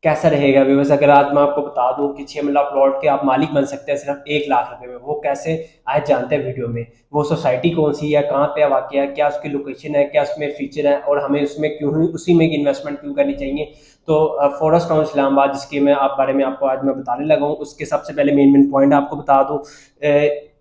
कैसा रहेगा व्यूअर्स, अगर आज मैं आपको बता दूं कि 6 मरला प्लॉट के आप मालिक बन सकते हैं सिर्फ 1 लाख रुपए में, वो कैसे आज जानते हैं वीडियो में। वो सोसाइटी कौन सी है, कहाँ पे वाक़ है, क्या उसकी लोकेशन है, क्या उसमें फीचर है और हमें उसमें क्यों ही उसी में इन्वेस्टमेंट क्यों करनी चाहिए। तो फॉरेस्ट टाउन इस्लामाबाद जिसके मैं आप बारे में आपको आज मैं बताने लगा हूँ, उसके सबसे पहले मेन मेन पॉइंट आपको बता दूँ।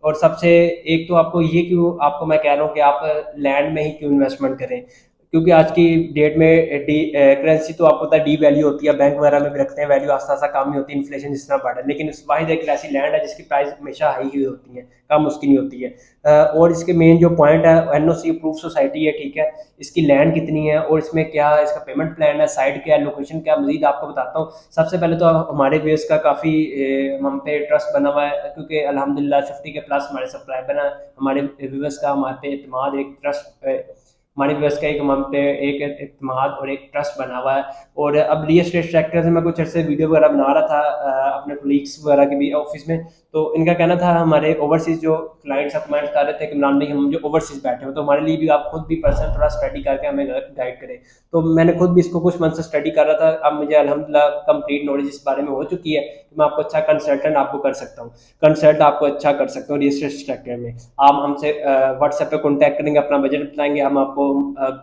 और सबसे एक तो आपको ये क्यों आपको मैं कह रहा हूँ कि आप लैंड में ही क्यों इन्वेस्टमेंट करें, क्योंकि आज की डेट में करेंसी तो आपको पता है डी वैल्यू होती है, बैंक वगैरह में भी रखते हैं वैल्यू, आस्ता आस्ता कम ही होती है इन्फ्लेशन जिस तरह बढ़ा है, लेकिन इस वाहिद एक ऐसी लैंड है जिसकी प्राइस हमेशा हाई ही होती है, कम उसकी नहीं होती है। और इसके मेन जो पॉइंट है, एनओसी अप्रूव सोसाइटी है, ठीक है, इसकी लैंड कितनी है और इसमें क्या इसका पेमेंट प्लान है, साइट क्या है, लोकेशन क्या, मजीद आपको बताता हूँ। सबसे पहले तो हमारे व्यूअर्स का काफ़ी हम पे ट्रस्ट बना हुआ है, क्योंकि अल्हम्दुलिल्लाह 50 के प्लस हमारे सब्सक्राइबर हैं, हमारे व्यूअर्स का हमारे पे एतमाद एक ट्रस्ट, हमारी व्यवस्था का एक हम पे एक इत्मीनान और एक ट्रस्ट बना हुआ है। और अब रियल एस्टेट सेक्टर से मैं कुछ अर्से वीडियो वगैरह बना रहा था अपने कोलीग्स वगैरह के भी ऑफिस में, तो इनका कहना था हमारे ओवरसीज़ जो क्लाइंट्स कमेंट कर रहे थे कि इमरान भाई हम जो ओवरसीज़ बैठे हो तो हमारे लिए भी आप खुद भी पर्सनल थोड़ा स्टडी करके हमें गाइड करें। तो मैंने खुद भी इसको कुछ मंथ से स्टडी कर रहा था, अब मुझे अल्हम्दुलिल्लाह कंप्लीट नॉलेज इस बारे में हो चुकी है कि मैं आपको अच्छा कंसल्टेंट आपको कर सकता हूँ, कंसल्ट आपको अच्छा कर सकता हूँ रियल एस्टेट सेक्टर में। आप हमसे व्हाट्सएप पे कॉन्टैक्ट करेंगे, अपना बजट बताएंगे, हम आपको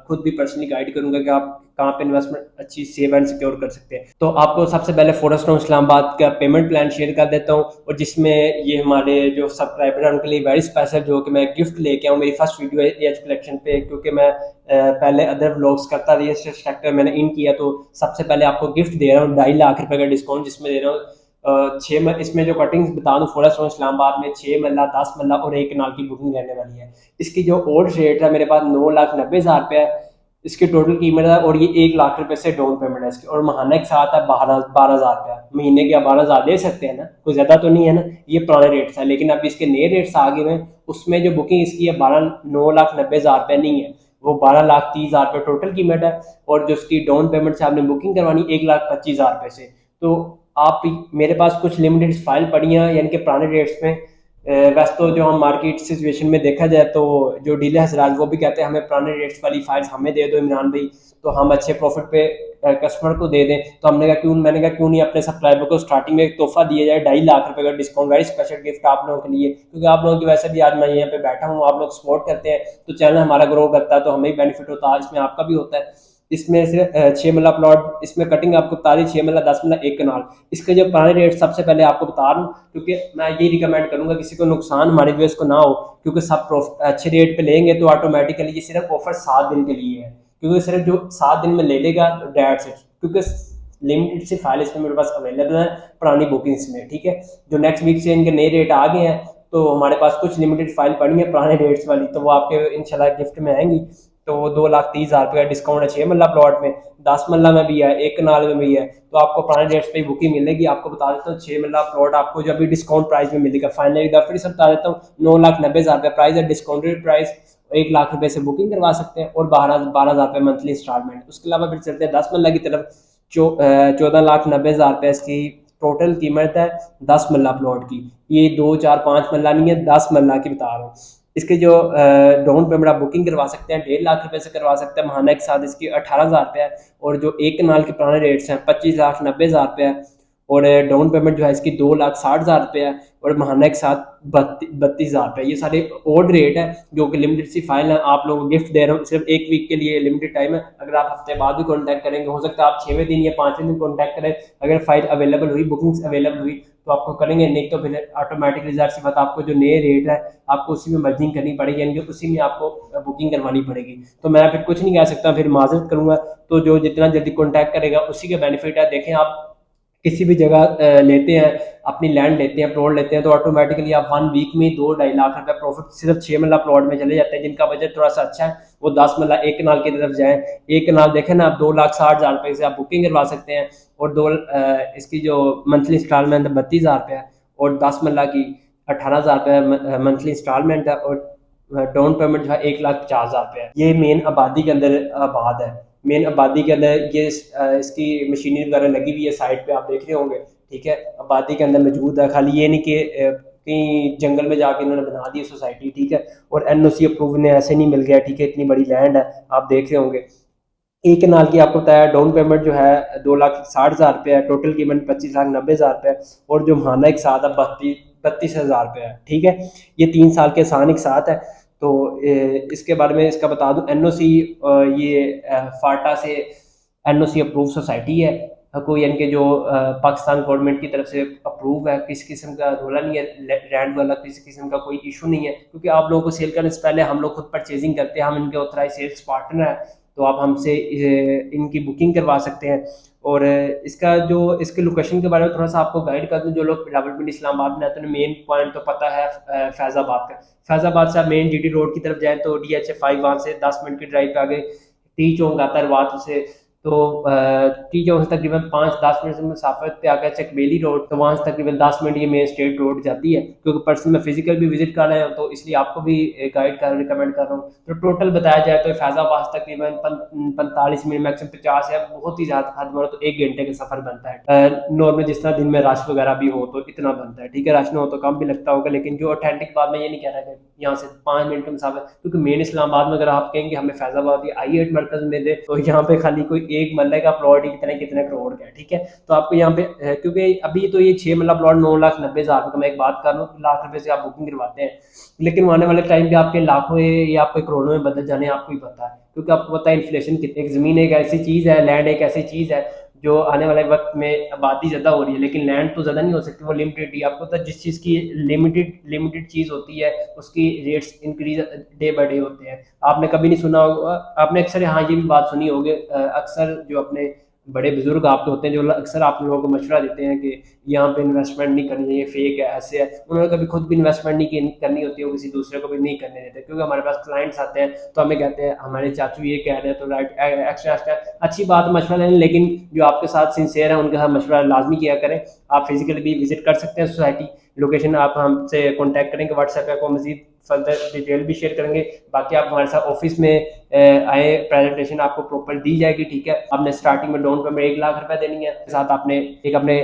खुद भी पर्सनली गाइड करूंगा कि आप कहाँ पे इन्वेस्टमेंट अच्छी सेव एंड सिक्योर कर सकते हैं। तो आपको सबसे पहले फॉरेस्ट टाउन इस्लामाबाद का पेमेंट प्लान शेयर कर देता हूँ, और जिसमें ये हमारे जो सब्सक्राइबर हैं उनके लिए वेरी स्पेशल, जो कि मैं गिफ्ट लेके आऊँ, मेरी फर्स्ट वीडियो है एज कलेक्शन पे, क्योंकि मैं पहले अदर व्लॉग्स करता रियल एस्टेट सेक्टर मैंने इन किया, तो सबसे पहले आपको गिफ्ट दे रहा हूँ 2.5 लाख रुपए का डिस्काउंट, जिसमें दे रहा हूँ इसमें जो कटिंग्स बता दूं, फॉरेस्ट टाउन इस्लामाबाद में 6 मरला 10 मरला और 1 कनाल की बुकिंग रहने वाली है। इसकी जो ओल्ड रेट है मेरे पास 9,90,000 रुपये है इसकी टोटल कीमत है, और ये 1 लाख रुपए से डाउन पेमेंट है इसकी, और महाना के साथ है 12,000 रुपया महीने के। 12,000 दे सकते हैं ना, कोई ज़्यादा तो नहीं है ना, ये पुराने रेट्स है, लेकिन अब इसके नए रेट्स आ गए हैं। उसमें जो बुकिंग इसकी है 9,90,000 रुपये नहीं है, वो 12,30,000 रुपये टोटल कीमत है, और जो उसकी डाउन पेमेंट से आपने बुकिंग करवानी 1,25,000 रुपये से। तो आप मेरे पास कुछ लिमिटेड फाइल पड़ी हैं यानी कि पुराने रेट्स में। वैसे तो जो हम मार्केट सिचुएशन में देखा जाए तो जो डीलर हजरात वो भी कहते हैं हमें पुराने रेट्स वाली फाइल्स हमें दे दो इमरान भाई, तो हम अच्छे प्रॉफिट पे कस्टमर को दे दें। तो मैंने कहा क्यों नहीं अपने सब्सक्राइबर को स्टार्टिंग में एक तोहफा दिया जाए 2.5 लाख रुपए का डिस्काउंट, वेरी स्पेशल गिफ्ट आप लोगों के लिए, क्योंकि आप लोगों की वैसे भी आज मैं यहाँ पे बैठा हूँ, आप लोग सपोर्ट करते हैं तो चैनल हमारा ग्रो करता है, तो हमें बेनिफिट होता है, इसमें आपका भी होता है। इसमें से 6 मरला प्लॉट, इसमें कटिंग आपको बता दी 6 मरला 10 मरला 1 कनाल। इसके जो पुराने रेट सबसे पहले आपको बता रहा हूँ, क्योंकि मैं ये रिकमेंड करूंगा किसी को नुकसान हमारे व्यूअर्स को ना हो, क्योंकि सब अच्छे रेट पे लेंगे तो ऑटोमेटिकली ये सिर्फ ऑफर 7 दिन के लिए है, क्योंकि सिर्फ जो 7 दिन में ले लेगा डेट से, क्योंकि लिमिटेड सी फाइल इसमें मेरे पास अवेलेबल है पुरानी बुकिंग्स में, ठीक है। जो नेक्स्ट वीक से इनके नए रेट आ गए हैं, तो हमारे पास कुछ लिमिटेड फाइल पड़ी है पुराने रेट्स वाली, तो वो आपके इंशाल्लाह गिफ्ट में आएंगी। तो 2,30,000 रुपये का डिस्काउंट है 6 मरला प्लॉट में, 10 मरला में भी है, 1 कनाल में भी है, तो आपको पुराने रेट्स पे ही बुकिंग मिलेगी। आपको बता देता हूँ 6 मरला प्लॉट आपको जो अभी डिस्काउंट प्राइस में मिलेगा, फाइनली फिर से बता देता हूँ, 9,90,000 रुपये प्राइस है, डिस्काउंटेड प्राइस, 1 लाख रुपए से बुकिंग करवा सकते हैं, और 12,000 रुपये मंथली इंस्टॉलमेंट। उसके अलावा फिर चलते हैं 10 मरला की तरफ। 14,90,000 रुपये इसकी टोटल कीमत है 10 मरला प्लॉट की, ये 2 4 5 मरला नहीं है, 10 मरला की बता रहा हूँ। इसके जो डाउन पेमेंट आप बुकिंग करवा सकते हैं 1.5 लाख रुपए से करवा सकते हैं, महाना के साथ इसकी 18,000 रुपये है, और जो 1 कनाल के पुराने रेट्स हैं 25,90,000 रुपये है, और डाउन पेमेंट जो है इसकी 2,60,000 रुपये है, और महाना के साथ 32,000 रुपये। ये सारे ओल्ड रेट है जो कि लिमिटेड सी फाइल है, आप लोगों को गिफ्ट दे रहा हूँ, सिर्फ 1 वीक के लिए लिमिटेड टाइम है। अगर आप हफ्ते बाद भी कॉन्टैक्ट करेंगे, हो सकता है आप 6वें दिन या 5वें दिन कॉन्टैक्ट करें, अगर फाइल अवेलेबल हुई, बुकिंग्स अवेलेबल हुई तो आपको करेंगे, नहीं तो फिर ऑटोमेटिकली ज़ाहिर सी बात आपको जो नए रेट है आपको उसी में मर्जिंग करनी पड़ेगी, यानी कि उसी में आपको बुकिंग करवानी पड़ेगी। तो मैं फिर कुछ नहीं कह सकता, फिर माजरत करूंगा। तो जो जितना जल्दी कॉन्टैक्ट करेगा उसी का बेनिफिट है। देखें आप किसी भी जगह लेते हैं, अपनी लैंड लेते हैं, प्लॉट लेते हैं, तो ऑटोमेटिकली आप 1 वीक में 2 2.5 लाख रुपए प्रॉफिट सिर्फ 6 मरला प्लॉट में चले जाते हैं। जिनका बजट थोड़ा सा अच्छा है वो 10 मरला 1 कनाल की तरफ जाए। 1 कनाल देखें ना आप 2,60,000 रुपये से आप बुकिंग करवा सकते हैं, और इसकी जो मंथली इंस्टॉलमेंट 32,000 रुपये है, और 10 मरला की 18,000 रुपये मंथली इंस्टॉलमेंट है, और डाउन पेमेंट जो है 1,50,000 रुपये है। ये मेन आबादी के अंदर आबाद है, मेन आबादी के अंदर ये इसकी मशीनरी वगैरह लगी हुई है, साइड पे आप देख रहे होंगे, ठीक है, आबादी के अंदर मौजूद है। खाली ये नहीं कि कहीं जंगल में जाके इन्होंने बना दी सोसाइटी, ठीक है, और एनओसी अप्रूव ने ऐसे नहीं मिल गया, ठीक है, इतनी बड़ी लैंड है आप देख रहे होंगे। एक कनाल की आपको बताया डाउन पेमेंट जो है 2,60,000 रुपये है, टोटल कीमत 25,90,000 रुपये है, और जो महाना एक साथ है 32,000 रुपये है। ठीक है, ये 3 साल के आसान एक साथ है। तो इसके बारे में इसका बता दूं, एनओसी ये फाटा से एनओसी अप्रूव सोसाइटी है, कोई यानी कि जो पाकिस्तान गवर्नमेंट की तरफ से अप्रूव है, किसी किस्म का रोला नहीं है, लैंड वाला किसी किस्म का कोई इशू नहीं है, क्योंकि आप लोगों को सेल करने से पहले हम लोग खुद परचेजिंग करते हैं, हम इनके ऑथराइज सेल्स पार्टनर हैं, तो आप हमसे इनकी बुकिंग करवा सकते हैं। और इसका जो इसके लोकेशन के बारे में थोड़ा सा आपको गाइड कर दूं, जो लोग रावलपिंडी इस्लामाबाद में आते हैं मेन पॉइंट तो पता है फैज़ाबाद का। फैज़ाबाद से आप मेन जीटी रोड की तरफ जाएं तो DH5 वहाँ से 10 मिनट की ड्राइव पे आगे टी चौक आता है रवात से, तो टी चौक से तकरीबन 5-10 मिनट से मुसाफत पे आकर चकबेली रोड, तो वहाँ से तकरीबन 10 मिनट ये मेन स्टेट रोड जाती है। क्योंकि पर्सनल मैं फिजिकल भी विजिट कर रहा हूँ तो इसलिए आपको भी गाइड कर रिकमेंड कर रहा हूँ। तो टोटल बताया जाए तो फैज़ाबाद से तकरीबन 45 मिनट मैक्सिमम 50 है, बहुत ही ज़्यादा हद मानो तो 1 घंटे का सफ़र बनता है। नॉर्मल जिस तरह दिन में रश वगैरह भी हो तो इतना बनता है, ठीक है, रश ना हो तो कम भी लगता होगा, लेकिन जो ऑथेंटिक बात मैं ये नहीं कह रहा कि यहाँ से 5 मिनट का मुसाफिर, क्योंकि मेन इस्लामाबाद में अगर आप कहेंगे हमें फैज़ाबाद या I8 मरकज में दे तो यहाँ पे खाली कोई एक मरले का प्लॉट ही कितने कितने करोड़ का है। ठीक है, तो आपको यहाँ पे क्योंकि अभी तो ये 6 मरला प्लॉट 9,90,000 का मैं एक बात कर लूँ, लाख रुपए से आप बुकिंग करवाते हैं, लेकिन आने वाले टाइम पे आपके लाखों या आपके करोड़ों में बदल जाने आपको ही पता है, क्योंकि आपको पता है इन्फ्लेशन कितनी, एक ज़मीन एक ऐसी चीज़ है, लैंड एक ऐसी चीज़ है जो आने वाले वक्त में आबादी ज़्यादा हो रही है, लेकिन लैंड तो ज़्यादा नहीं हो सकती, वो लिमिटेड ही। आपको पता है जिस चीज़ की लिमिटेड चीज़ होती है उसकी rates increase day by day होते हैं। आपने कभी नहीं सुना होगा, आपने अक्सर हाँ ये भी बात सुनी होगी, अक्सर जो अपने बड़े बुजुर्ग आपके होते हैं जो अक्सर आप लोगों को मशवरा देते हैं कि यहाँ पे इन्वेस्टमेंट नहीं करनी चाहिए, फेक है, ऐसे है, उन्होंने कभी खुद भी इन्वेस्टमेंट नहीं करनी होती है, वो किसी दूसरे को भी नहीं करने देते, क्योंकि हमारे पास क्लाइंट्स आते हैं तो हमें कहते हैं हमारे चाचू ये कह रहे हैं तो राइट एक्स्ट्रा एक्स्ट्रा अच्छी बात मशवरा लें, लेकिन जो आपके साथ सिंसेयर है उनके साथ मशवरा लाजमी किया करें। आप फिजिकली भी विजिट कर सकते हैं सोसाइटी, लोकेशन आप हमसे कॉन्टैक्ट करेंगे, व्हाट्सएप पे आपको मजीद फर्दर डिटेल भी शेयर करेंगे। बाकी आप हमारे साथ ऑफिस में आए, प्रेजेंटेशन आपको प्रॉपर दी जाएगी। ठीक है, आपने स्टार्टिंग में डाउन पेमेंट 1 लाख रुपए देनी है, साथ आपने एक अपने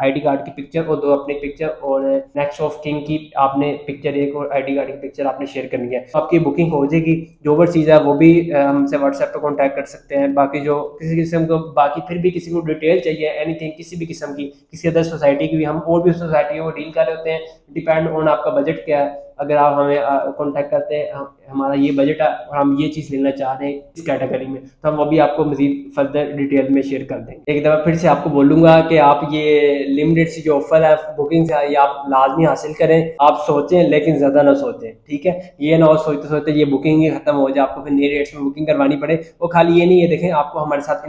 ID कार्ड की पिक्चर और 2 अपनी पिक्चर और नेक्स्ट ऑफ किंग की आपने पिक्चर, एक और ID कार्ड की पिक्चर आपने शेयर करनी है, तो आपकी बुकिंग हो जाएगी। जो ओवर चीज़ है वो भी हमसे व्हाट्सएप पर कॉन्टैक्ट कर सकते हैं। बाकी जो किसी किस्म को बाकी फिर भी किसी को डिटेल चाहिए एनीथिंग किसी भी किस्म की, किसी अदर सोसाइटी की भी, हम और भी सोसाइटी को डील कर रहे होते हैं, डिपेंड ऑन आपका बजट क्या है। अगर आप हमें कॉन्टैक्ट करते हैं हमारा ये बजट है और हम ये चीज़ लेना चाह रहे हैं इस कैटेगरी में, तो हम वो भी आपको मजीद फर्दर डिटेल में शेयर कर देंगे। एक दफ़ा फिर से आपको बोलूँगा कि आप ये लिमिटेड सी जो ऑफर है बुकिंग से ये आप लाजमी हासिल करें। आप सोचें लेकिन ज़्यादा ना सोचें, ठीक है, ये ना हो सोचते सोचते ये बुकिंग ही खत्म हो जाए, आपको फिर नई रेट्स में बुकिंग करवानी पड़े। वो खाली ये नहीं है, देखें आपको हमारे साथ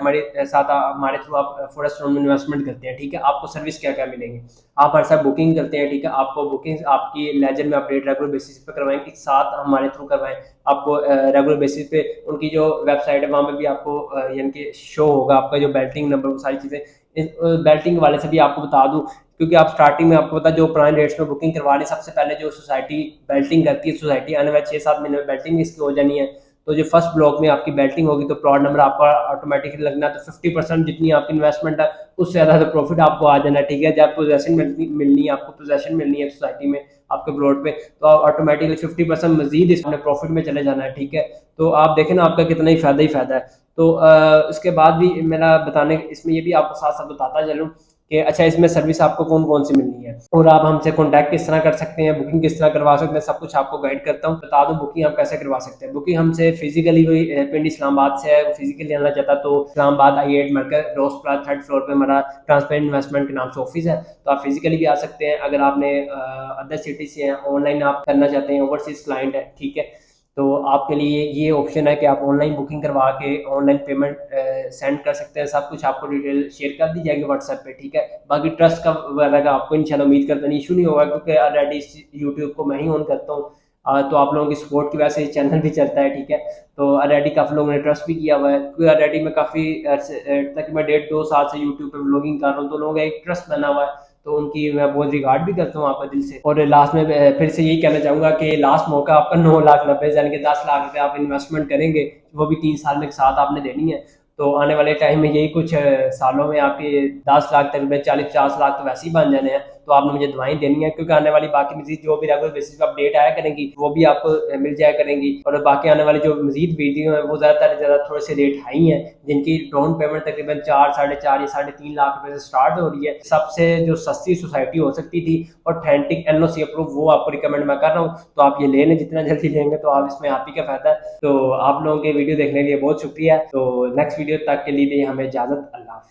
हमारे थ्रू आप फॉरेस्ट में इन्वेस्टमेंट करते हैं, ठीक है, आपको सर्विस क्या क्या मिलेंगे, आप हमारे साथ बुकिंग करते हैं, ठीक है, आपको बुकिंग आपकी लेजर में अपडेट रेगुलर बेसिस पे करवाएं, एक साथ हमारे थ्रू करवाएं, आपको रेगुलर बेसिस पे उनकी जो वेबसाइट है वहाँ पे भी आपको यानी कि शो होगा आपका जो बेल्टिंग नंबर, वो सारी चीज़ें। इस बेल्टिंग वाले से भी आपको बता दूं, क्योंकि आप स्टार्टिंग में आपको पता जो पुराने रेट्स में बुकिंग करवा रहे, सबसे पहले जो सोसाइटी बेल्टिंग करती है, सोसाइटी आने वाले 6-7 महीने में बेल्टिंग इसकी हो जानी है, तो जो फर्स्ट ब्लॉक में आपकी बेल्टिंग होगी तो प्लॉट नंबर आपका ऑटोमेटिकली लगना है, तो 50% जितनी आपकी इन्वेस्टमेंट है उससे ज़्यादा तो प्रॉफिट आपको आ जाना है। ठीक है, जब पोजेसन मिलनी है, आपको पोजेसन मिलनी है सोसाइटी में आपके प्लॉट पे, तो ऑटोमेटिकली 50% मजीद इसमें प्रॉफिट में चले जाना है। ठीक है, तो आप देखें ना आपका कितना ही फ़ायदा है। तो इसके बाद भी मेरा बताने इसमें ये भी आपको साथ साथ बताता चलूँ कि अच्छा इसमें सर्विस आपको कौन कौन सी मिलनी है और आप हमसे कॉन्टैक्ट किस तरह कर सकते हैं, बुकिंग किस तरह करवा सकते हैं, सब कुछ आपको गाइड करता हूँ। बता दूं बुकिंग आप कैसे करवा सकते हैं। बुकिंग हमसे फिजिकली कोई पिंड इस्लामाबाद से है, फिजिकली आना चाहता तो इस्लामाबाद I8 मरकज रोज प्लाजा 3rd फ्लोर पे हमारा ट्रांसपेरेंट इन्वेस्टमेंट के नाम से ऑफिस है, तो आप फिजिकली भी आ सकते हैं। अगर आपने अदर सिटी से हैं, ऑनलाइन आप करना चाहते हैं, ओवरसीज क्लाइंट है, ठीक है, तो आपके लिए ये ऑप्शन है कि आप ऑनलाइन बुकिंग करवा के ऑनलाइन पेमेंट सेंड कर सकते हैं। सब कुछ आपको डिटेल शेयर कर दी जाएगी व्हाट्सएप पे, ठीक है। बाकी ट्रस्ट का वगैरह का आपको इंशाल्लाह उम्मीद करता नहीं इशू नहीं होगा, क्योंकि ऑलरेडी यूट्यूब को मैं ही ऑन करता हूँ, तो आप लोगों की सपोर्ट की वजह से चैनल भी चलता है, ठीक है। तो ऑलरेडी काफ़ी लोगों ने ट्रस्ट भी किया हुआ है, क्योंकि ऑलरेडी मैं काफ़ी तकरीबन 1.5-2 साल से यूट्यूब पे व्लॉगिंग कर रहा हूँ, तो लोगों का एक ट्रस्ट बना हुआ है, तो उनकी मैं बहुत रिगार्ड भी करता हूँ आपका दिल से। और लास्ट में फिर से यही कहना चाहूँगा कि लास्ट मौका आपका 9,90,000 यानी कि 10 लाख रुपये आप इन्वेस्टमेंट करेंगे, वो भी 3 साल में एक साथ आपने देनी है। तो आने वाले टाइम में यही कुछ सालों में आपके 10 लाख तक 40-50 लाख तो वैसे ही बन जाने हैं। तो तो आपने मुझे दुआएं देनी है, क्योंकि आने वाली बाकी मजीद जो भी रेगुलर बेसिस पे अपडेट आया करेंगी वो भी आपको मिल जाया करेंगी। और बाकी आने वाली जो मजीद वीडियो है वो ज़्यादा थोड़े से रेट हाई हैं, जिनकी डाउन पेमेंट तकरीबन 4, 4.5 या 3.5 लाख रुपए से स्टार्ट हो रही है। सबसे जो सस्ती सोसाइटी हो सकती थी ऑथेंटिक एनओसी अप्रूव, वो आपको रिकमेंड मैं कर रहा हूँ। तो आप ये ले लें, जितना जल्दी लेंगे तो आप इसमें आप ही का फायदा है। तो आप लोगों के वीडियो देखने के लिए बहुत शुक्रिया। तो नेक्स्ट वीडियो तक के लिए हमें इजाजत, अल्लाह हाफिज़।